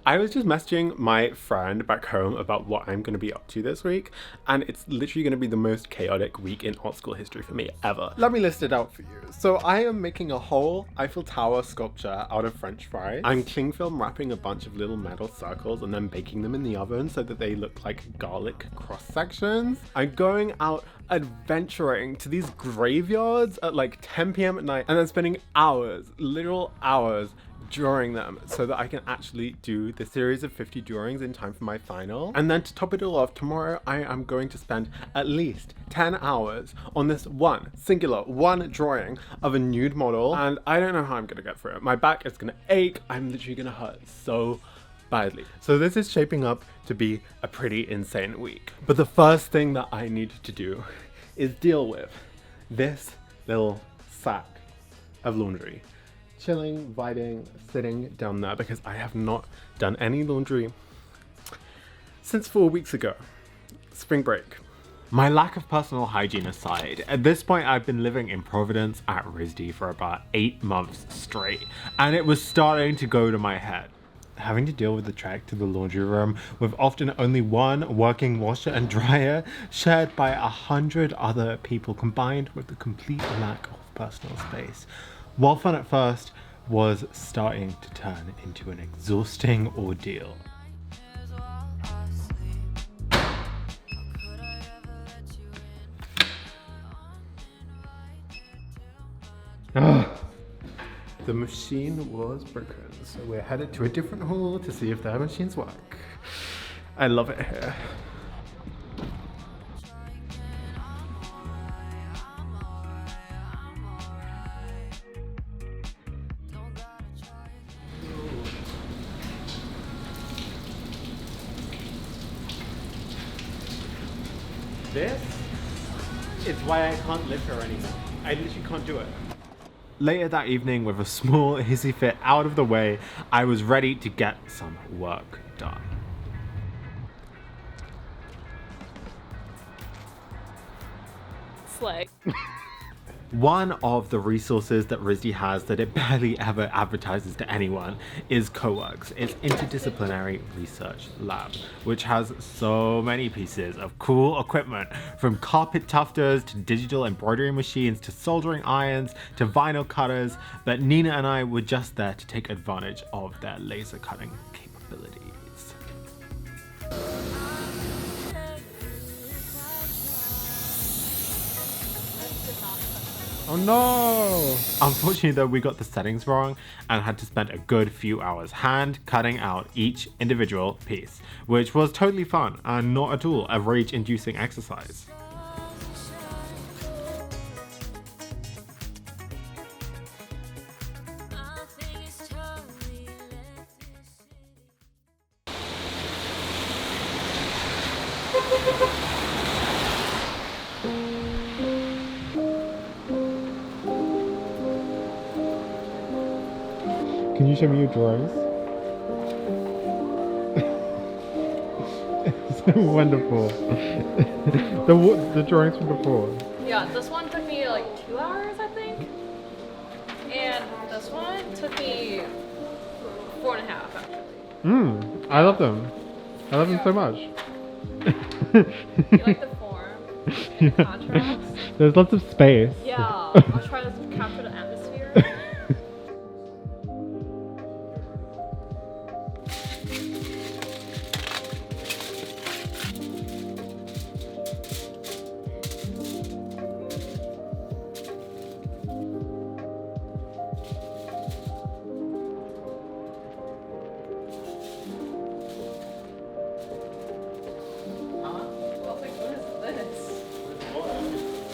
I was just messaging my friend back home about what I'm going to be up to this week, and it's literally going to be the most chaotic week in art school history for me ever. Let me list it out for you. So I am making a whole Eiffel Tower sculpture out of French fries. I'm cling film wrapping a bunch of little metal circles and then baking them in the oven so that they look like garlic cross sections. I'm going out adventuring to these graveyards at like 10 p.m. at night and then spending hours, literal hours, drawing them so that I can actually do the series of 50 drawings in time for my final. And then to top it all off, tomorrow I am going to spend at least 10 hours on this singular drawing of a nude model, and I don't know how I'm gonna get through it. My back is gonna ache. I'm literally gonna hurt so badly. So this is shaping up to be a pretty insane week. But the first thing that I need to do is deal with this little sack of laundry. Chilling, vibing, sitting down there because I have not done any laundry since 4 weeks ago. Spring break. My lack of personal hygiene aside, at this point I've been living in Providence at RISD for about 8 months straight, and it was starting to go to my head. Having to deal with the trek to the laundry room with often only one working washer and dryer shared by 100 other people, combined with the complete lack of personal space, while fun at first, was starting to turn into an exhausting ordeal. The machine was broken, so we're headed to a different hall to see if their machines work. I love it here. This is why I can't live here anymore. I literally can't do it. Later that evening, with a small hissy fit out of the way, I was ready to get some work done. Slay. One of the resources that RISD has that it barely ever advertises to anyone is CoWorks, its interdisciplinary research lab, which has so many pieces of cool equipment, from carpet tufters to digital embroidery machines to soldering irons to vinyl cutters, but Nina and I were just there to take advantage of their laser cutting capabilities. Oh no! Unfortunately though, we got the settings wrong and had to spend a good few hours hand cutting out each individual piece, which was totally fun and not at all a rage-inducing exercise. Can you show me your drawings? It's so wonderful. The drawings from before. Yeah, this one took me like 2 hours, I think. And this one took me 4.5 actually. I love them. I love them so much. You like the form and the contrast? There's lots of space. Yeah, I'll try to capture the atmosphere.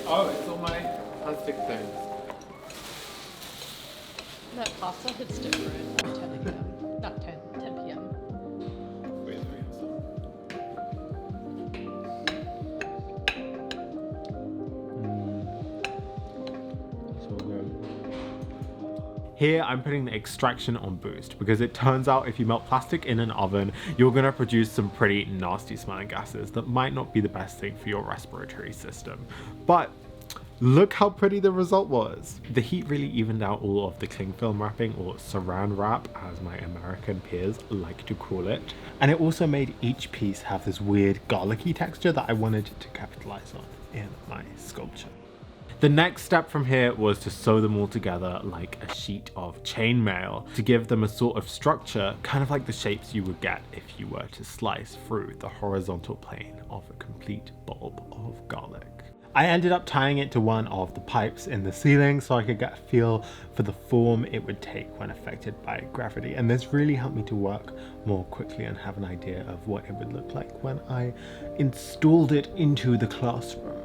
Oh, it's all my plastic things. That pasta hits different at 10 a.m. Not 10 p.m. Wait, let me have some. So good. Here I'm putting the extraction on boost because it turns out if you melt plastic in an oven, you're gonna produce some pretty nasty smelling gases that might not be the best thing for your respiratory system. But Look how pretty the result was. The heat really evened out all of the cling film wrapping, or saran wrap as my American peers like to call it. And it also made each piece have this weird garlicky texture that I wanted to capitalize on in my sculpture. The next step from here was to sew them all together like a sheet of chainmail to give them a sort of structure, kind of like the shapes you would get if you were to slice through the horizontal plane of a complete bulb of garlic. I ended up tying it to one of the pipes in the ceiling so I could get a feel for the form it would take when affected by gravity, and this really helped me to work more quickly and have an idea of what it would look like when I installed it into the classroom.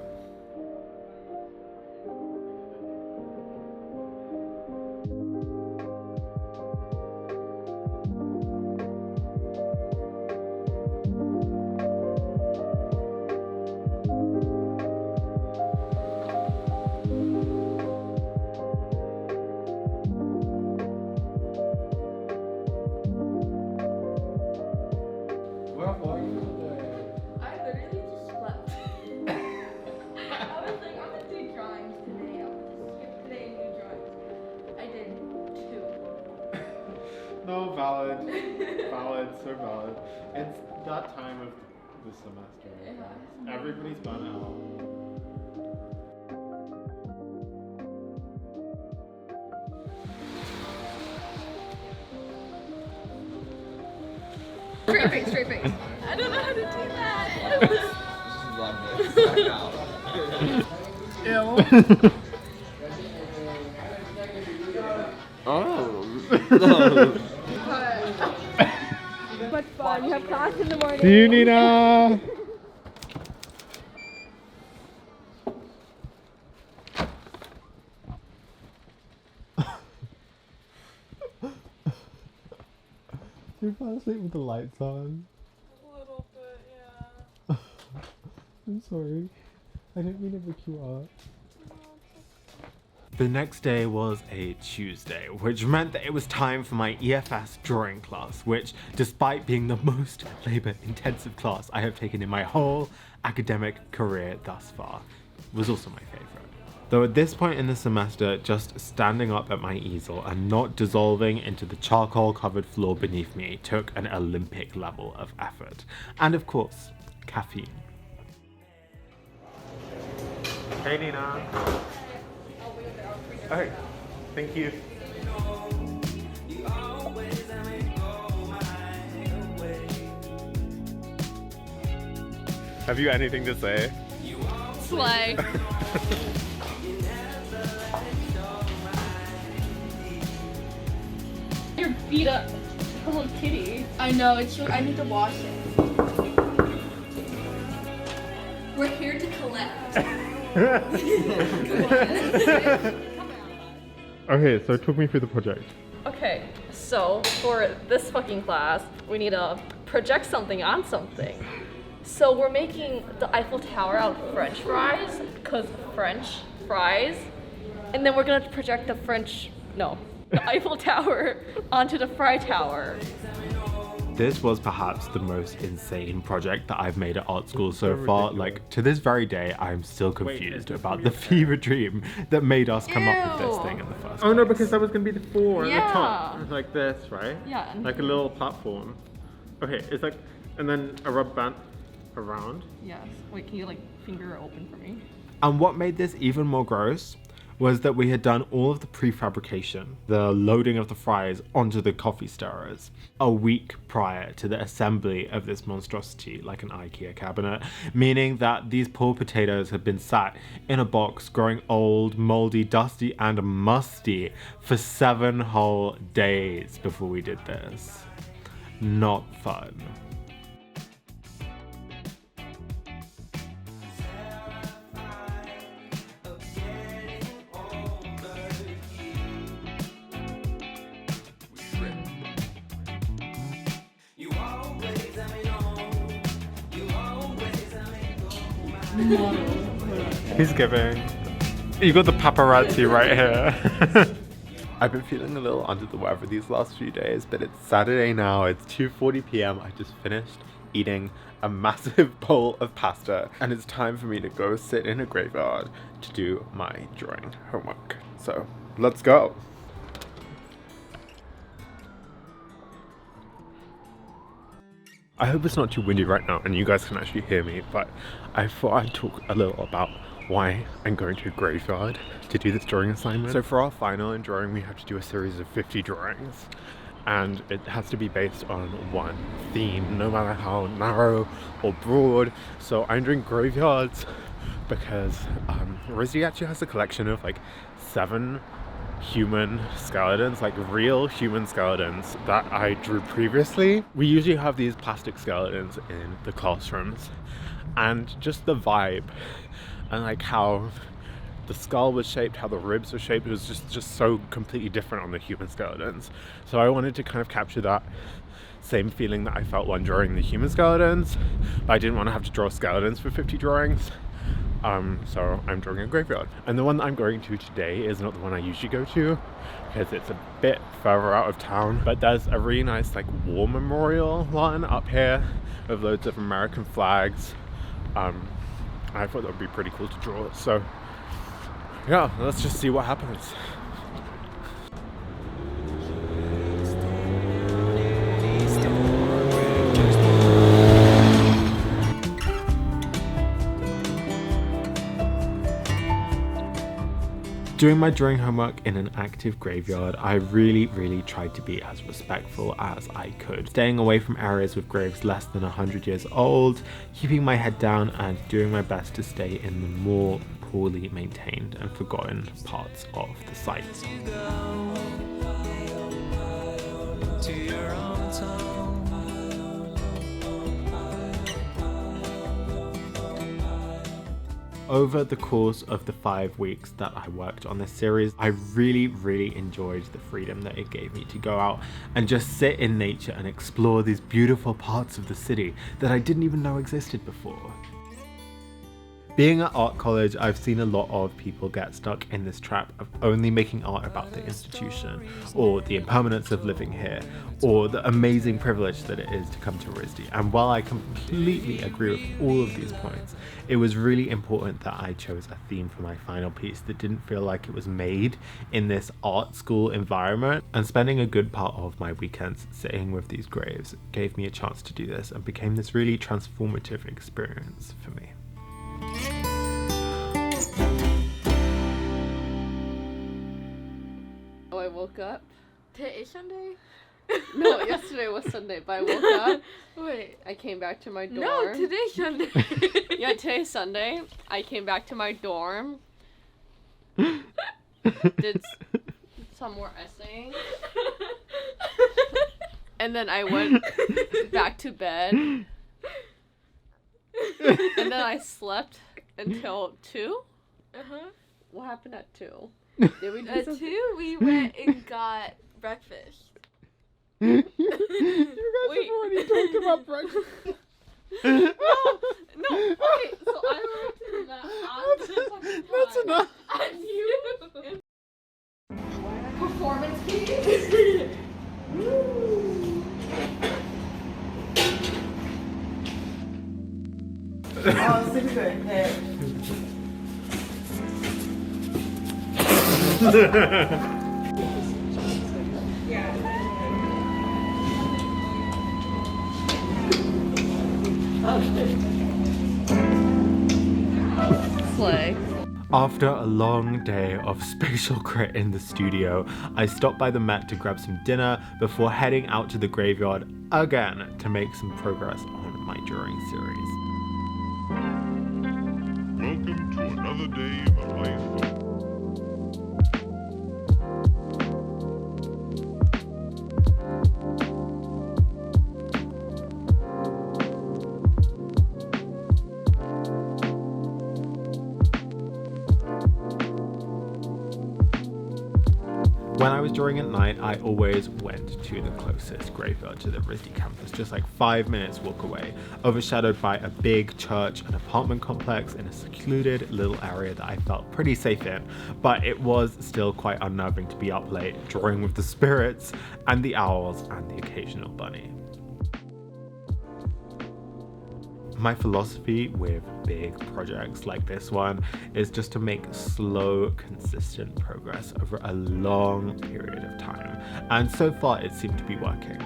No, valid. Valid, so valid. It's that time of the semester. Yeah. Everybody's burnt out. Straight face, straight face. I don't know how to do that. Ew. Oh. Much fun. You have class in the morning. See you, Nina. You're falling asleep with the lights on. A little bit, yeah. I'm sorry. I didn't mean to wake you up. The next day was a Tuesday, which meant that it was time for my EFS drawing class, which, despite being the most labor-intensive class I have taken in my whole academic career thus far, was also my favorite. Though at this point in the semester, just standing up at my easel and not dissolving into the charcoal-covered floor beneath me took an Olympic level of effort. And of course, caffeine. Hey, Nina. Okay, thank you. Have you anything to say? Slay. You're beat up. A little kitty. I know, it's true. I need to wash it. We're here to collect. Okay, so talk me through the project. Okay, so for this fucking class, we need to project something on something. So we're making the Eiffel Tower out of French fries, because French fries. And then we're gonna project the Eiffel Tower onto the Fry Tower. This was perhaps the most insane project that I've made at art school so far. Like, to this very day, I'm still confused about the fever dream that made us come up with this thing in the first place. Oh no, because that was gonna be the floor at the top. It was like this, right? Yeah. Like a little platform. Okay, it's like, and then a rubber band around. Yes. Wait, can you like finger it open for me? And what made this even more gross was that we had done all of the prefabrication, the loading of the fries onto the coffee stirrers, a week prior to the assembly of this monstrosity like an IKEA cabinet, meaning that these poor potatoes had been sat in a box growing old, moldy, dusty, and musty for 7 whole days before we did this. Not fun. He's giving. You got the paparazzi right here. I've been feeling a little under the weather these last few days, but it's Saturday now. It's 2:40 p.m. I just finished eating a massive bowl of pasta, and it's time for me to go sit in a graveyard to do my drawing homework. So let's go. I hope it's not too windy right now and you guys can actually hear me, but I thought I'd talk a little about why I'm going to a graveyard to do this drawing assignment. So for our final in drawing, we have to do a series of 50 drawings, and it has to be based on one theme, no matter how narrow or broad. So I'm doing graveyards because RISD actually has a collection of like 7 human skeletons, like real human skeletons that I drew previously. We usually have these plastic skeletons in the classrooms, and just the vibe and like how the skull was shaped, how the ribs were shaped, it was just so completely different on the human skeletons. So I wanted to kind of capture that same feeling that I felt when drawing the human skeletons, but I didn't want to have to draw skeletons for 50 drawings. So I'm drawing a graveyard, and the one that I'm going to today is not the one I usually go to because it's a bit further out of town, but there's a really nice like war memorial one up here with loads of American flags. I thought that would be pretty cool to draw, so yeah, let's just see what happens. Doing my drawing homework in an active graveyard, I really tried to be as respectful as I could, staying away from areas with graves less than 100 years old, keeping my head down and doing my best to stay in the more poorly maintained and forgotten parts of the site. Over the course of the 5 weeks that I worked on this series, I really enjoyed the freedom that it gave me to go out and just sit in nature and explore these beautiful parts of the city that I didn't even know existed before. Being at art college, I've seen a lot of people get stuck in this trap of only making art about the institution, or the impermanence of living here, or the amazing privilege that it is to come to RISD. And while I completely agree with all of these points, it was really important that I chose a theme for my final piece that didn't feel like it was made in this art school environment. And spending a good part of my weekends sitting with these graves gave me a chance to do this and became this really transformative experience for me. I woke up. Today is Sunday? No, yesterday was Sunday, but I woke up. Wait. I came back to my dorm. No, today's Sunday. Yeah, today's Sunday. I came back to my dorm. Did some more essaying. And then I went back to bed. And then I slept until 2. Uh-huh. What happened at 2? Did we do At something? 2, we went and got breakfast. You guys have already talked about breakfast. No, wait. So I went to that. That's enough. And you. Performance piece. Oh, 6 hit. Slay. After a long day of spatial crit in the studio, I stopped by the Met to grab some dinner before heading out to the graveyard again to make some progress on my drawing series. Welcome to another day in the life of... When I was drawing at night, I always went to the closest graveyard to the RISD campus, just like 5 minutes walk away, overshadowed by a big church and apartment complex in a secluded little area that I felt pretty safe in, but it was still quite unnerving to be up late, drawing with the spirits and the owls and the occasional bunny. my philosophy with big projects like this one is just to make slow, consistent progress over a long period of time. And so far it seemed to be working.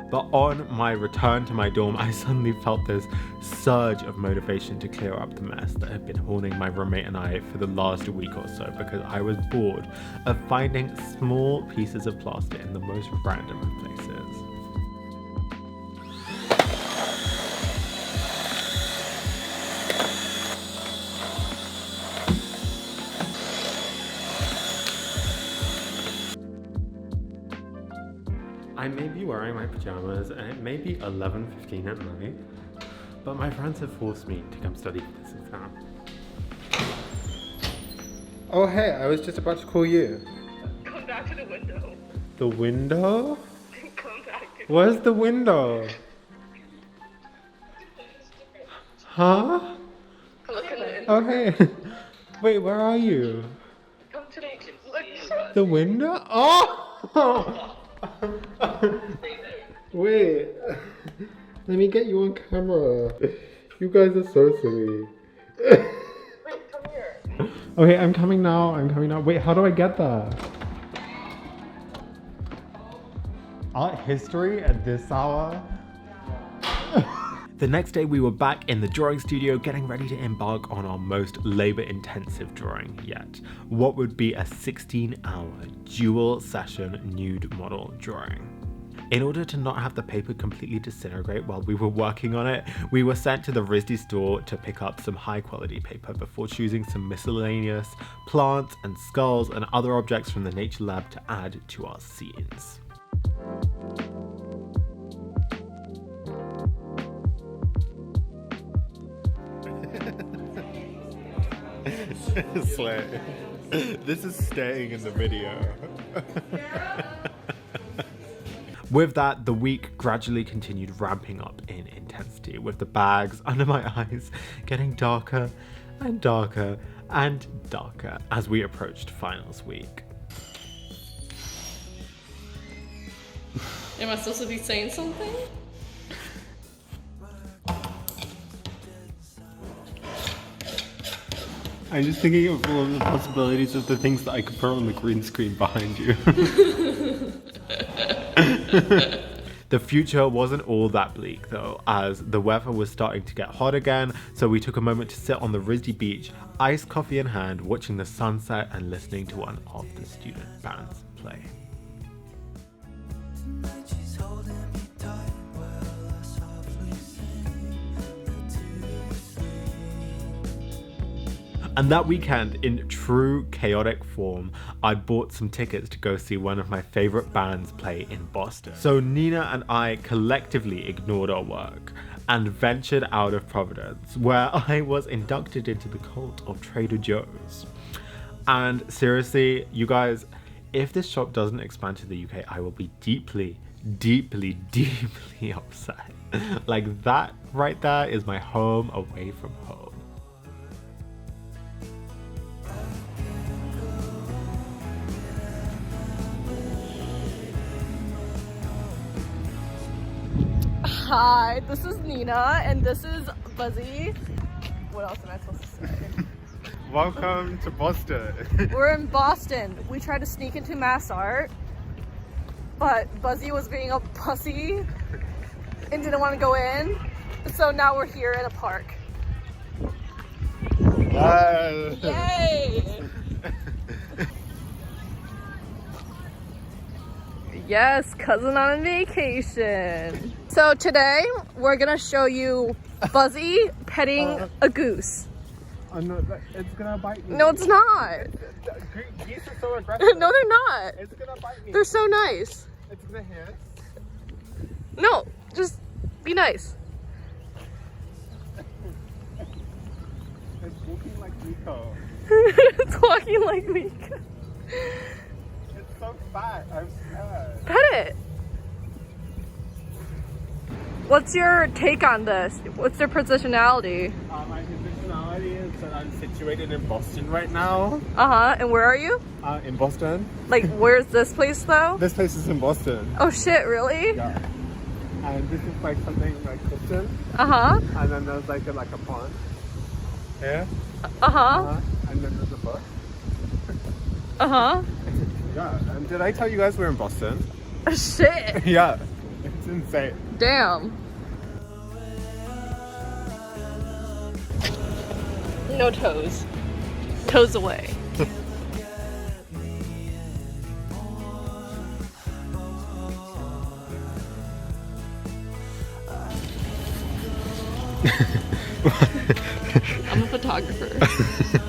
But on my return to my dorm, I suddenly felt this surge of motivation to clear up the mess that had been haunting my roommate and I for the last week or so, because I was bored of finding small pieces of plaster in the most random of places. I may be wearing my pajamas and it may be 11:15 at night, but my friends have forced me to come study for this exam. Oh hey, I was just about to call you. Come back to the window. The window? Come back. Where's the window? Huh? Look at it. Oh hey. Wait, where are you? Come to the look. The window? Oh! Wait, let me get you on camera. You guys are so silly. Wait, come here. Okay, I'm coming now. Wait, how do I get there? Art history at this hour? The next day we were back in the drawing studio getting ready to embark on our most labor-intensive drawing yet. What would be a 16-hour dual session nude model drawing. In order to not have the paper completely disintegrate while we were working on it, we were sent to the RISD store to pick up some high-quality paper before choosing some miscellaneous plants and skulls and other objects from the nature lab to add to our scenes. Slay. This is staying in the video. With that, the week gradually continued ramping up in intensity, with the bags under my eyes getting darker and darker and darker as we approached finals week. Am I supposed to be saying something? I'm just thinking of all of the possibilities of the things that I could put on the green screen behind you. The future wasn't all that bleak though, as the weather was starting to get hot again, so we took a moment to sit on the RISD beach, iced coffee in hand, watching the sunset and listening to one of the student bands play. And that weekend, in true chaotic form, I bought some tickets to go see one of my favorite bands play in Boston. So Nina and I collectively ignored our work and ventured out of Providence, where I was inducted into the cult of Trader Joe's. And seriously, you guys, if this shop doesn't expand to the UK, I will be deeply, deeply, deeply upset. Like, that right there is my home away from home. Hi, this is Nina, and this is Buzzy. What else am I supposed to say? Welcome to Boston. We're in Boston. We tried to sneak into Mass Art, but Buzzy was being a pussy and didn't want to go in. So now we're here at a park. Yay! Yes, cousin on vacation. So today we're gonna show you Buzzy petting a goose. No, it's gonna bite me. No, it's not. Geese are so aggressive. No, they're not. It's gonna bite me. They're so nice. It's gonna hiss. No, just be nice. It's walking like Nico. It's walking like me. It's so fat. I'm scared. Pet it. What's your take on this? What's their positionality? My positionality is that I'm situated in Boston right now. And where are you? In Boston. Like, where's this place though? This place is in Boston. Oh shit, really? Yeah. And this is like something like Christian. Uh-huh. And then there's like a pond here. Uh-huh. And then there's a book. Uh-huh. Yeah. And did I tell you guys we're in Boston? Shit. Yeah. It's insane. Damn. No toes. Toes away. I'm a photographer.